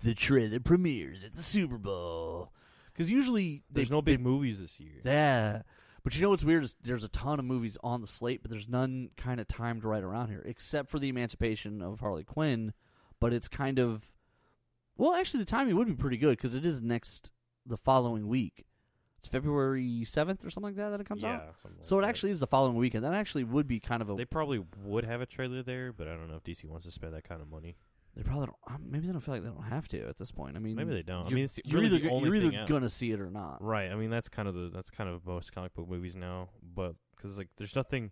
the trailer premieres at the Super Bowl, because usually there's no big movies this year. Yeah, but you know what's weird is there's a ton of movies on the slate, but there's none kind of timed right around here, except for the Emancipation of Harley Quinn. But it's kind of, well, actually the timing would be pretty good because it is the following week. It's February 7th or something like that it comes out. So it actually is the following weekend. That actually would be kind of a... They probably would have a trailer there, but I don't know if DC wants to spend that kind of money. They probably don't... Maybe they don't feel like they don't have to at this point. I mean... Maybe they don't. You're either going to see it or not. Right. I mean, that's kind of most comic book movies now. But, because, like, there's nothing...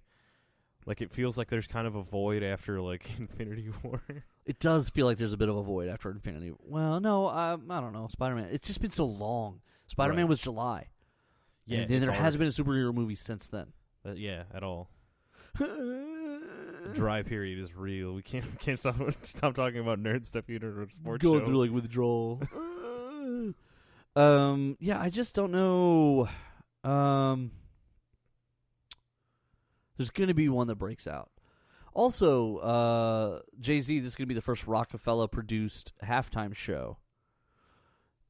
Like, it feels like there's kind of a void after, like, Infinity War. It does feel like there's a bit of a void after Infinity War. Well, no, I don't know. Spider-Man... It's just been so long. Spider-Man was July. Yeah, and then there hasn't been a superhero movie since then. Yeah, at all. Dry period is real. We can't stop talking about nerd stuff either or sports Going show. through like withdrawal. Yeah, I just don't know. There's going to be one that breaks out. Also, Jay-Z, this is going to be the first Rockefeller-produced halftime show.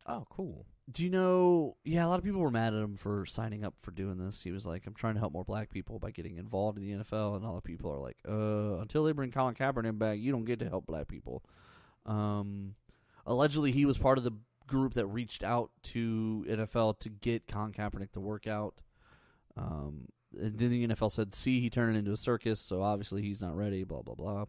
Oh, cool. Do you know, a lot of people were mad at him for signing up for doing this. He was like, I'm trying to help more black people by getting involved in the NFL. And all the people are like, until they bring Colin Kaepernick back, you don't get to help black people. Allegedly, he was part of the group that reached out to NFL to get Colin Kaepernick to work out. And then the NFL said, see, he turned it into a circus, so obviously he's not ready, blah, blah, blah.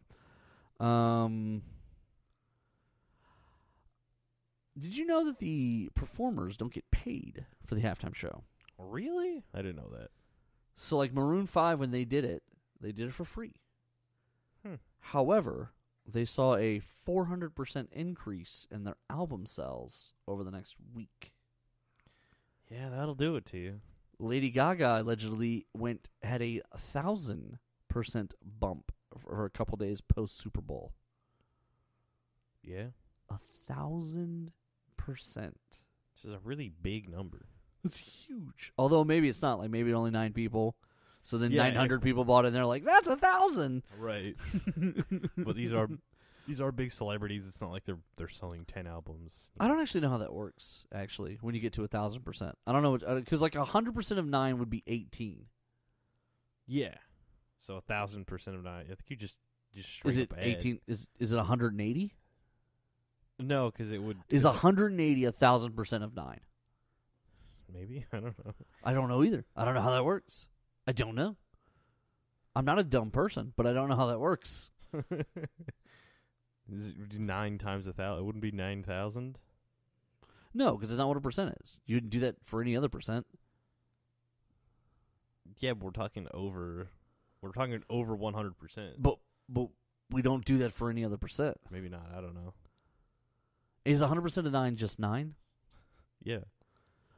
Did you know that the performers don't get paid for the halftime show? Really? I didn't know that. So, like Maroon 5, when they did it for free. However, they saw a 400% increase in their album sales over the next week. Yeah, that'll do it to you. Lady Gaga allegedly had a 1,000% bump for a couple days post Super Bowl. Yeah, 1,000%. This is a really big number. It's huge. Although maybe it's not. Like maybe only 9 people. So then 900 people bought it, and they're like, "That's 1,000." Right. But these are big celebrities. It's not like they're selling 10 albums. I don't actually know how that works. Actually, when you get to 1,000%, I don't know because like 100% of 9 would be 18. Yeah. So 1,000% of 9. I think you just straight is it up 18? Is it 180? No, because it would. Is 180 1,000% of 9? Maybe. I don't know. I don't know either. I don't know how that works. I don't know. I'm not a dumb person, but I don't know how that works. Is it 9 times 1,000? It wouldn't be 9,000. No, because it's not what a percent is. You wouldn't do that for any other percent. Yeah, but we're talking over 100%. But we don't do that for any other percent. Maybe not. I don't know. Is 100% of 9 just 9? Yeah.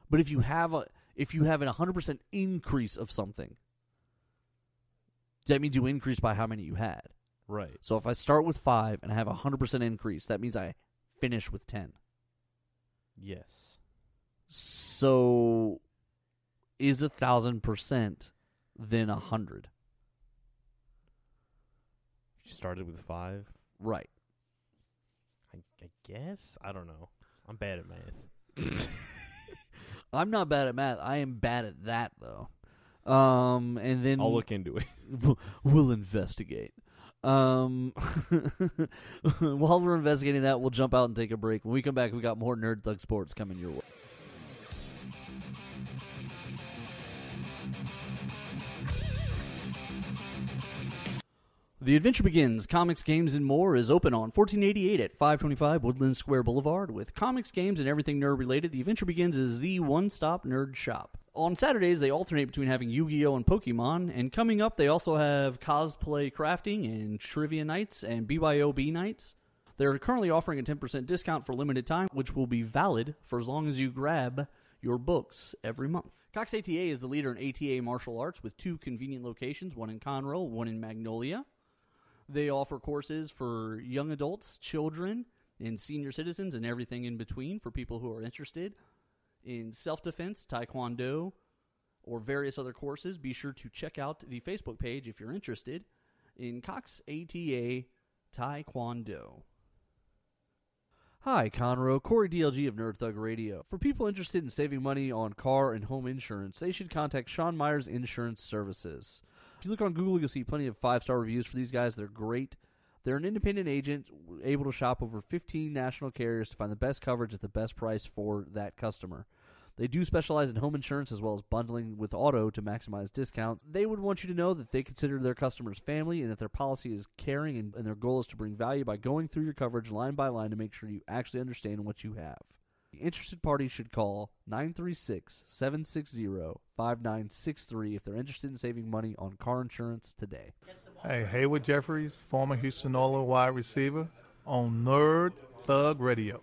But if you have an 100% increase of something, that means you increase by how many you had. Right. So if I start with 5 and I have a 100% increase, that means I finish with 10. Yes. So is 1,000% then 100? You started with 5? Right. I guess? I don't know. I'm bad at math. I'm not bad at math. I am bad at that, though. And then I'll look into it. we'll investigate. While we're investigating that, we'll jump out and take a break. When we come back, we got more Nerd Thug Sports coming your way. The Adventure Begins, Comics, Games, and More is open on 1488 at 525 Woodland Square Boulevard. With comics, games, and everything nerd-related, The Adventure Begins is the one-stop nerd shop. On Saturdays, they alternate between having Yu-Gi-Oh! And Pokemon, and coming up, they also have cosplay crafting and trivia nights and BYOB nights. They're currently offering a 10% discount for limited time, which will be valid for as long as you grab your books every month. Cox ATA is the leader in ATA martial arts with 2 convenient locations, one in Conroe, one in Magnolia. They offer courses for young adults, children, and senior citizens, and everything in between for people who are interested in self-defense, taekwondo, or various other courses. Be sure to check out the Facebook page if you're interested in Cox ATA Taekwondo. Hi, Conroe. Corey DLG of Nerd Thug Radio. For people interested in saving money on car and home insurance, they should contact Sean Myers Insurance Services. If you look on Google, you'll see plenty of 5-star reviews for these guys. They're great. They're an independent agent able to shop over 15 national carriers to find the best coverage at the best price for that customer. They do specialize in home insurance as well as bundling with auto to maximize discounts. They would want you to know that they consider their customers family and that their policy is caring, and their goal is to bring value by going through your coverage line by line to make sure you actually understand what you have. Interested parties should call 936-760-5963 if they're interested in saving money on car insurance today. Hey, Haywood Jeffries, former Houston Oilers wide receiver on Nerd Thug Radio.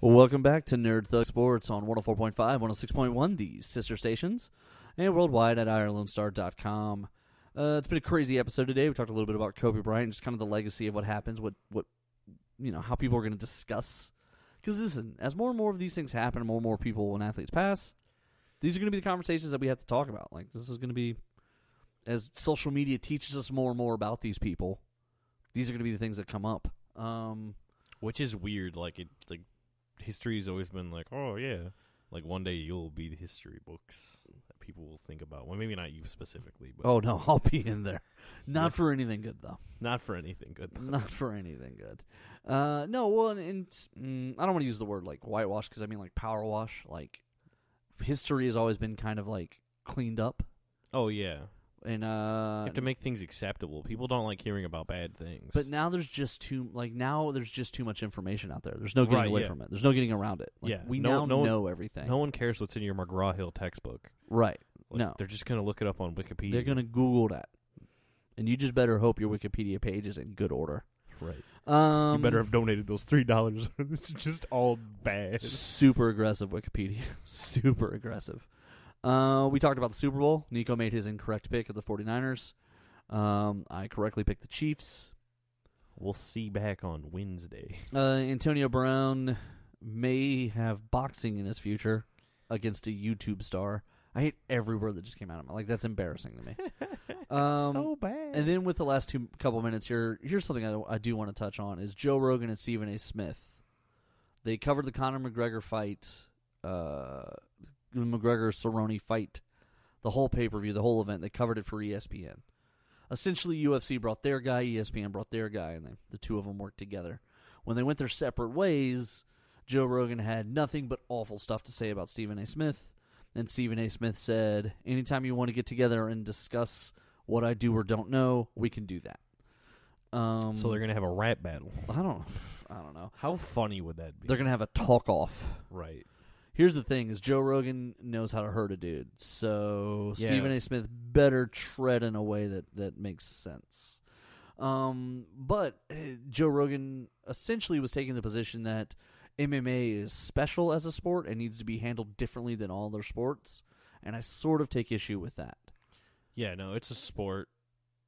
Welcome back to Nerd Thug Sports on 104.5, 106.1, these sister stations, and worldwide at IrelandStar.com. It's been a crazy episode today. We talked a little bit about Kobe Bryant, just kind of the legacy of what happens, what how people are going to discuss. Because listen, as more and more of these things happen, and more people when athletes pass, these are going to be the conversations that we have to talk about. Like, this is going to be, as social media teaches us more and more about these people, these are going to be the things that come up. Which is weird. History has always been like, oh, yeah. Like, one day you'll be the history books that people will think about. Well, maybe not you specifically. But Oh, no, I'll be in there. Not for anything good, though. not for anything good. Not for anything good. No, well, I don't want to use the word, like, whitewash, because I mean, like, power wash. Like, history has always been kind of, like, cleaned up. Oh, yeah. And You have to make things acceptable. People don't like hearing about bad things. But now there's just too much information out there. There's no getting away from it. There's no getting around it. Like, we know everything. No one cares what's in your McGraw-Hill textbook. Right. Like, no. They're just going to look it up on Wikipedia. They're going to Google that. And you just better hope your Wikipedia page is in good order. Right. You better have donated those $3. It's just all bad. Super aggressive Wikipedia. Super aggressive. We talked about the Super Bowl. Nico made his incorrect pick of the 49ers. I correctly picked the Chiefs. We'll see back on Wednesday. Antonio Brown may have boxing in his future against a YouTube star. I hate every word that just came out of my mouth. Like, that's embarrassing to me. So bad. And then with the last couple minutes here, here's something I do want to touch on, is Joe Rogan and Stephen A. Smith. They covered the Conor McGregor fight, McGregor-Cerrone fight, the whole pay-per-view, the whole event. They covered it for ESPN. Essentially, UFC brought their guy, ESPN brought their guy, and the two of them worked together. When they went their separate ways, Joe Rogan had nothing but awful stuff to say about Stephen A. Smith. And Stephen A. Smith said, anytime you want to get together and discuss what I do or don't know, we can do that. So they're going to have a rap battle. I don't know. How funny would that be? They're going to have a talk-off. Right. Here's the thing, is Joe Rogan knows how to hurt a dude. So Yeah. Stephen A. Smith better tread in a way that makes sense. But Joe Rogan essentially was taking the position that MMA is special as a sport and needs to be handled differently than all other sports. And I sort of take issue with that. Yeah, no, it's a sport.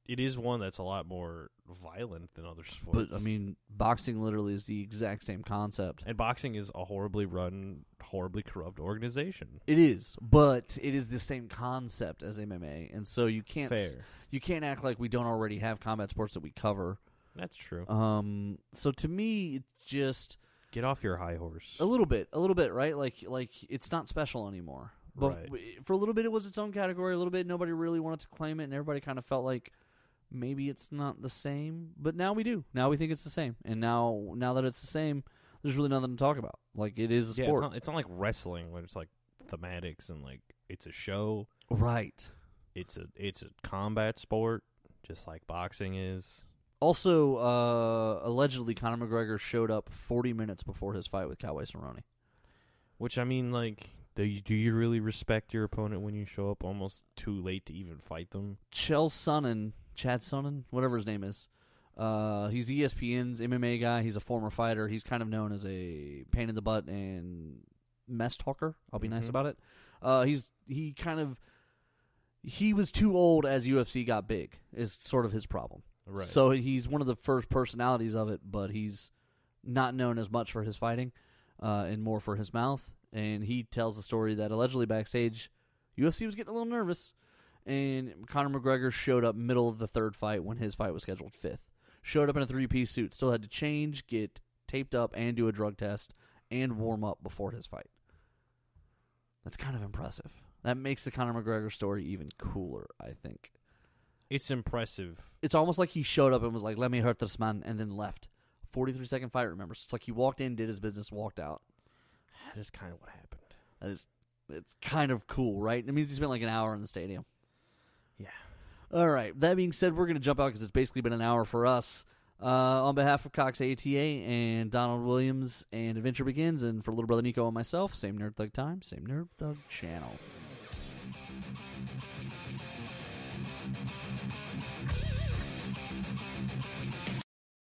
it is one that's a lot more violent than other sports. But I mean, boxing literally is the exact same concept. and boxing is a horribly run, horribly corrupt organization. It is, but it is the same concept as MMA, and so you can't act like we don't already have combat sports that we cover. That's true. So to me, it's just Get off your high horse. a little bit, right? Like it's not special anymore. But Right. for a little bit, it was its own category. A little bit, nobody really wanted to claim it, and everybody kind of felt like maybe it's not the same. But now we do. Now we think it's the same, and now that it's the same, there's really nothing to talk about. Like, it is a Yeah, sport, it's not like wrestling where it's like thematics and like it's a show. right? It's a combat sport, just like boxing is. Also, allegedly, Conor McGregor showed up 40 minutes before his fight with Cowboy Cerrone. Which, I mean, like, do you really respect your opponent when you show up almost too late to even fight them? Chad Sonnen, whatever his name is. He's ESPN's MMA guy. He's a former fighter. He's kind of known as a pain in the butt and mess talker. I'll be nice about it. He was too old as UFC got big, is sort of his problem. Right. So he's one of the first personalities of it, but he's not known as much for his fighting and more for his mouth. And he tells the story that allegedly backstage, UFC was getting a little nervous, and Conor McGregor showed up middle of the third fight when his fight was scheduled 5th. Showed up in a 3-piece suit, still had to change, get taped up, and do a drug test, and warm up before his fight. That's kind of impressive. That makes the Conor McGregor story even cooler, I think. It's impressive. It's almost like he showed up and was like, let me hurt this man, and then left. 43-second fight, remember? So it's like he walked in, did his business, walked out. That is kind of what happened. It's kind of cool, right? It means he spent like an hour in the stadium. Yeah. All right. That being said, we're going to jump out because it's basically been an hour for us. On behalf of Cox ATA and Donald Williams and Adventure Begins, and for Little Brother Nico and myself, same Nerd Thug time, same Nerd Thug channel.